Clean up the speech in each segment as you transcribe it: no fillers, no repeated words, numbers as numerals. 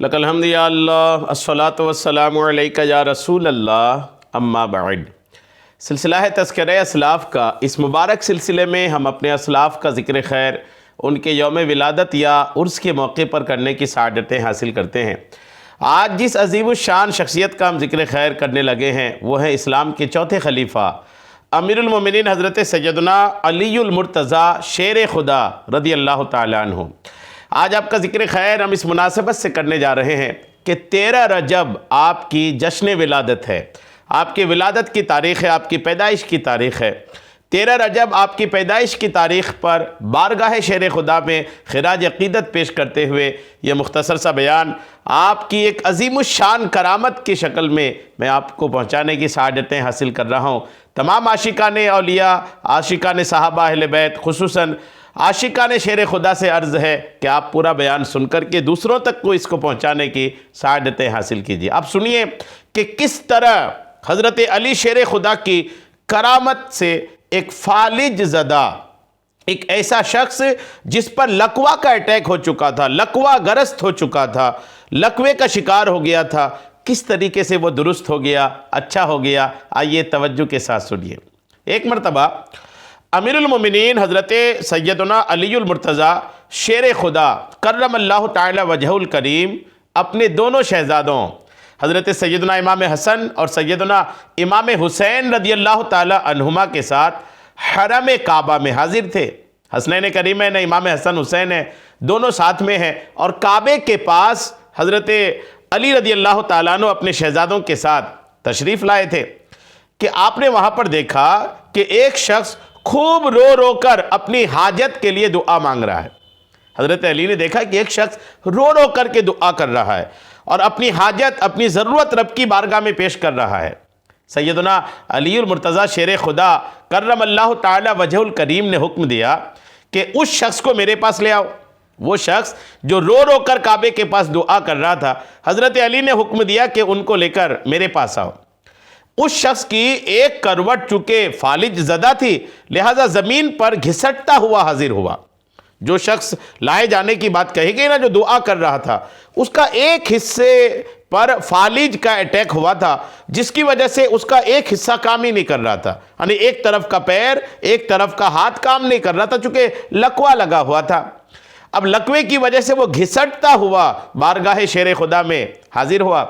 لک الحمد یا اللہ الصلاۃ والسلام علیک یا رسول اللہ اما بعد۔ سلسلہ ہے تذکرہ اسلاف کا۔ اس مبارک سلسلے میں ہم اپنے اسلاف کا ذکر خیر ان کے یوم ولادت یا عرس کے موقع پر کرنے کی سعادتیں حاصل کرتے ہیں۔ آج جس عظیم الشان شخصیت کا ہم ذکر خیر کرنے لگے ہیں وہ ہے اسلام کے چوتھے خلیفہ امیر المومنین حضرت سیدنا علی المرتضیٰ شیر خدا رضی اللہ تعالیٰ عنہ۔ آج آپ کا ذکر خیر ہم اس مناسبت سے کرنے جا رہے ہیں کہ 13 رجب آپ کی جشن ولادت ہے، آپ کی ولادت کی تاریخ ہے، آپ کی پیدائش کی تاریخ ہے۔ 13 رجب آپ کی پیدائش کی تاریخ پر بارگاہ شیر خدا میں خراج عقیدت پیش کرتے ہوئے یہ مختصر سا بیان آپ کی ایک عظیم الشان کرامت کی شکل میں آپ کو پہنچانے کی سعادتیں حاصل کر رہا ہوں۔ تمام عاشقان اولیاء، عاشقان صحابہ اہل بیت، خصوصاً عاشقان شیر خدا سے عرض ہے کہ آپ پورا بیان سن کر کے دوسروں تک کو اس کو پہنچانے کی سعادتیں حاصل کیجیے۔ آپ سنیے کہ کس طرح حضرت علی شیر خدا کی کرامت سے ایک فالج زدہ، ایک ایسا شخص جس پر لقوہ کا اٹیک ہو چکا تھا، لقوہ گرست ہو چکا تھا، لقوے کا شکار ہو گیا تھا، کس طریقے سے وہ درست ہو گیا، اچھا ہو گیا۔ آئیے توجہ کے ساتھ سنیے۔ ایک مرتبہ امیر المومنین حضرت سیدنا علی المرتضیٰ شیر خدا کرم اللہ تعالی وجہ الکریم اپنے دونوں شہزادوں حضرت سیدنا امام حسن اور سیدنا امام حسین رضی اللہ تعالی عنہما کے ساتھ حرم کعبہ میں حاضر تھے۔ حسنین کریمین امام حسن حسین ہیں، دونوں ساتھ میں ہیں، اور کعبے کے پاس حضرت علی رضی اللہ تعالیٰ عنہ اپنے شہزادوں کے ساتھ تشریف لائے تھے کہ آپ نے وہاں پر دیکھا کہ ایک شخص خوب رو رو کر اپنی حاجت کے لیے دعا مانگ رہا ہے۔ حضرت علی نے دیکھا کہ ایک شخص رو رو کر کے دعا کر رہا ہے اور اپنی حاجت، اپنی ضرورت رب کی بارگاہ میں پیش کر رہا ہے۔ سیدنا علی المرتضیٰ شیر خدا کرم اللہ تعالی وجہ الکریم نے حکم دیا کہ اس شخص کو میرے پاس لے آؤ۔ وہ شخص جو رو رو کر کعبے کے پاس دعا کر رہا تھا، حضرت علی نے حکم دیا کہ ان کو لے کر میرے پاس آؤ۔ اس شخص کی ایک کروٹ چونکہ فالج زدہ تھی، لہذا زمین پر گھسٹتا ہوا حاضر ہوا۔ جو شخص لائے جانے کی بات کہی گئی نا، جو دعا کر رہا تھا، اس کا ایک حصے پر فالج کا اٹیک ہوا تھا، جس کی وجہ سے اس کا ایک حصہ کام ہی نہیں کر رہا تھا، یعنی ایک طرف کا پیر، ایک طرف کا ہاتھ کام نہیں کر رہا تھا، چونکہ لقوہ لگا ہوا تھا۔ اب لقوے کی وجہ سے وہ گھسٹتا ہوا بارگاہ شیر خدا میں حاضر ہوا۔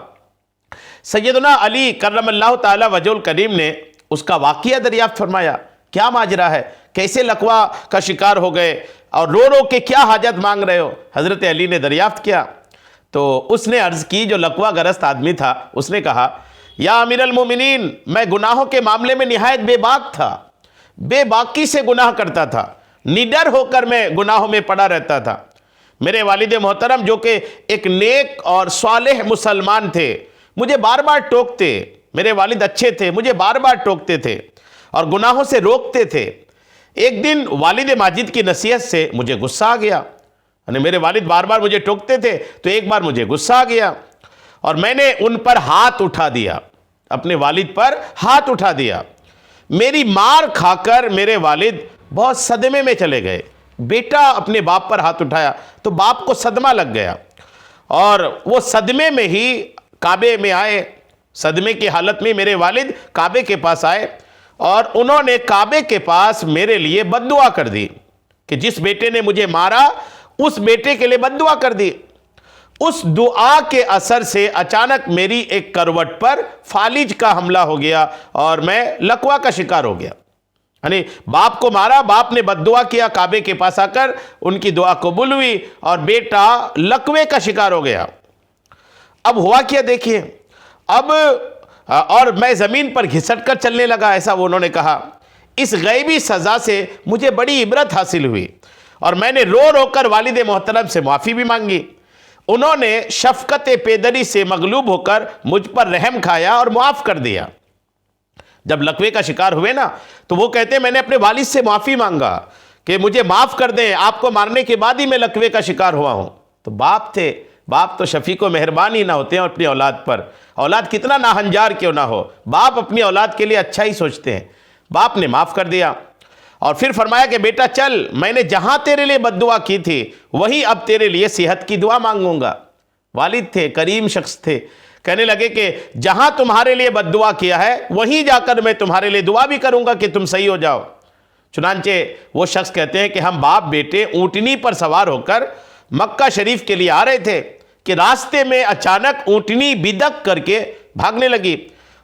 سیدنا علی کرم اللہ تعالی وجہ الکریم نے اس کا واقعہ دریافت فرمایا، کیا ماجرا ہے، کیسے لقوہ کا شکار ہو گئے اور رو رو کے کیا حاجت مانگ رہے ہو؟ حضرت علی نے دریافت کیا تو اس نے عرض کی، جو لقوہ گرست آدمی تھا، اس نے کہا، یا امیر المومنین، میں گناہوں کے معاملے میں نہایت بے باک تھا، بے باکی سے گناہ کرتا تھا، نڈر ہو کر میں گناہوں میں پڑا رہتا تھا۔ میرے والد محترم جو کہ ایک نیک اور صالح مسلمان تھے، مجھے بار بار ٹوکتے، میرے والد اچھے تھے، مجھے بار بار ٹوکتے تھے اور گناہوں سے روکتے تھے۔ ایک دن والد ماجد کی نصیحت سے مجھے غصہ آ گیا، یعنی میرے والد بار بار مجھے ٹوکتے تھے تو ایک بار مجھے غصہ آ گیا اور میں نے ان پر ہاتھ اٹھا دیا، اپنے والد پر ہاتھ اٹھا دیا۔ میری مار کھا کر میرے والد بہت صدمے میں چلے گئے۔ بیٹا اپنے باپ پر ہاتھ اٹھایا تو باپ کو صدمہ لگ گیا اور وہ صدمے میں ہی کعبے میں آئے۔ صدمے کی حالت میں میرے والد کعبے کے پاس آئے اور انہوں نے کعبے کے پاس میرے لیے بد دعا کر دی کہ جس بیٹے نے مجھے مارا اس بیٹے کے لیے بد دعا کر دی۔ اس دعا کے اثر سے اچانک میری ایک کروٹ پر فالج کا حملہ ہو گیا اور میں لقوہ کا شکار ہو گیا۔ یعنی باپ کو مارا، باپ نے بد دعا کیا، کعبے کے پاس آ کر ان کی دعا قبول ہوئی اور بیٹا لقوے کا شکار ہو گیا۔ اب ہوا کیا دیکھیے، اب اور میں زمین پر گھسٹ کر چلنے لگا، ایسا انہوں نے کہا۔ اس غیبی سزا سے مجھے بڑی عبرت حاصل ہوئی اور میں نے رو رو کر والد محترم سے معافی بھی مانگی۔ انہوں نے شفقت پیدری سے مغلوب ہو کر مجھ پر رحم کھایا اور معاف کر دیا۔ جب لقوے کا شکار ہوئے نا تو وہ کہتے ہیں میں نے اپنے والد سے معافی مانگا کہ مجھے معاف کر دیں، آپ کو مارنے کے بعد ہی میں لقوے کا شکار ہوا ہوں۔ تو باپ تھے، باپ تو شفیق و مہربان ہی نہ ہوتے ہیں اپنی اولاد پر، اولاد کتنا ناہنجار کیوں نہ ہو، باپ اپنی اولاد کے لیے اچھا ہی سوچتے ہیں۔ باپ نے معاف کر دیا اور پھر فرمایا کہ بیٹا چل، میں نے جہاں تیرے لیے بد دعا کی تھی وہی اب تیرے لیے صحت کی دعا مانگوں گا۔ والد تھے، کریم شخص تھے، کہنے لگے کہ جہاں تمہارے لیے بد دعا کیا ہے وہیں جا کر میں تمہارے لیے دعا بھی کروں گا کہ تم صحیح ہو جاؤ۔ چنانچہ وہ شخص کہتے ہیں کہ ہم باپ بیٹے اونٹنی پر سوار ہو کر مکہ شریف کے لیے آ رہے تھے کہ راستے میں اچانک اونٹنی بدک کر کے بھاگنے لگی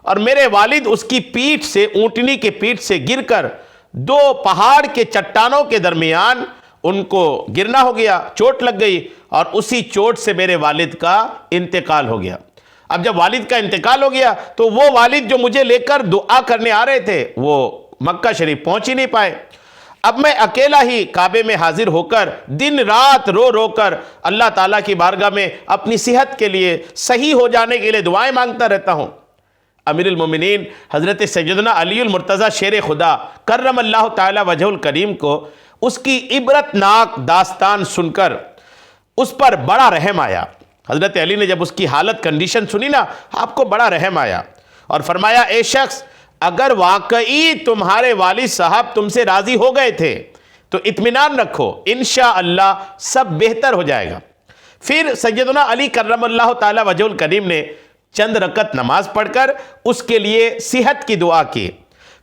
اور میرے والد اس کی پیٹھ سے، اونٹنی کے پیٹھ سے گر کر دو پہاڑ کے چٹانوں کے درمیان ان کو گرنا ہو گیا، چوٹ لگ گئی اور اسی چوٹ سے میرے والد کا انتقال ہو گیا۔ اب جب والد کا انتقال ہو گیا تو وہ والد جو مجھے لے کر دعا کرنے آ رہے تھے وہ مکہ شریف پہنچ ہی نہیں پائے۔ اب میں اکیلا ہی کعبے میں حاضر ہو کر دن رات رو رو کر اللہ تعالیٰ کی بارگاہ میں اپنی صحت کے لیے، صحیح ہو جانے کے لیے دعائیں مانگتا رہتا ہوں۔ امیر المومنین حضرت سیدنا علی المرتضیٰ شیر خدا کرم اللہ تعالی وجہ الکریم کو اس کی عبرتناک داستان سن کر اس پر بڑا رحم آیا۔ حضرت علی نے جب اس کی حالت کنڈیشن سنی نا، آپ کو بڑا رحم آیا اور فرمایا اے شخص، اگر واقعی تمہارے والد صاحب تم سے راضی ہو گئے تھے تو اطمینان رکھو، انشاءاللہ سب بہتر ہو جائے گا۔ پھر سیدنا علی کرم اللہ تعالی وجہ الکریم نے چند رکعت نماز پڑھ کر اس کے لیے صحت کی دعا کی۔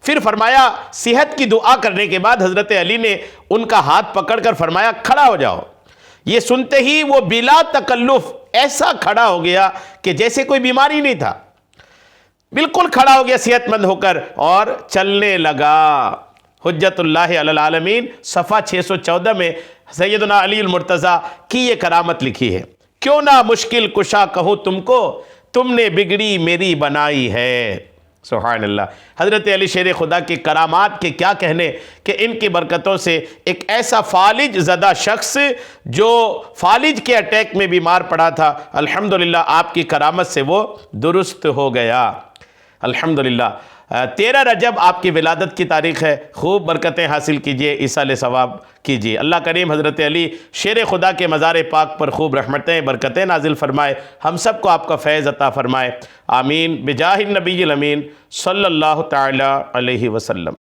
پھر فرمایا صحت کی دعا کرنے کے بعد حضرت علی نے ان کا ہاتھ پکڑ کر فرمایا کھڑا ہو جاؤ۔ یہ سنتے ہی وہ بلا تکلف ایسا کھڑا ہو گیا کہ جیسے کوئی بیماری نہیں تھا، بالکل کھڑا ہو گیا صحت مند ہو کر اور چلنے لگا۔ حجت اللہ علی العالمین صفحہ 614 میں سیدنا علی المرتضیٰ کی یہ کرامت لکھی ہے، کیوں نہ مشکل کشا کہوں تم کو، تم نے بگڑی میری بنائی ہے۔ سبحان اللہ۔ حضرت علی شیر خدا کی کرامات کے کیا کہنے کہ ان کی برکتوں سے ایک ایسا فالج زدہ شخص جو فالج کے اٹیک میں بیمار پڑا تھا، الحمدللہ آپ کی کرامت سے وہ درست ہو گیا۔ الحمدللہ 13 رجب آپ کی ولادت کی تاریخ ہے، خوب برکتیں حاصل کیجئے، ایصال ثواب کیجئے۔ اللہ کریم حضرت علی شیر خدا کے مزار پاک پر خوب رحمتیں برکتیں نازل فرمائے، ہم سب کو آپ کا فیض عطا فرمائے، آمین بجاہ النبی الامین صلی اللہ تعالی علیہ وسلم۔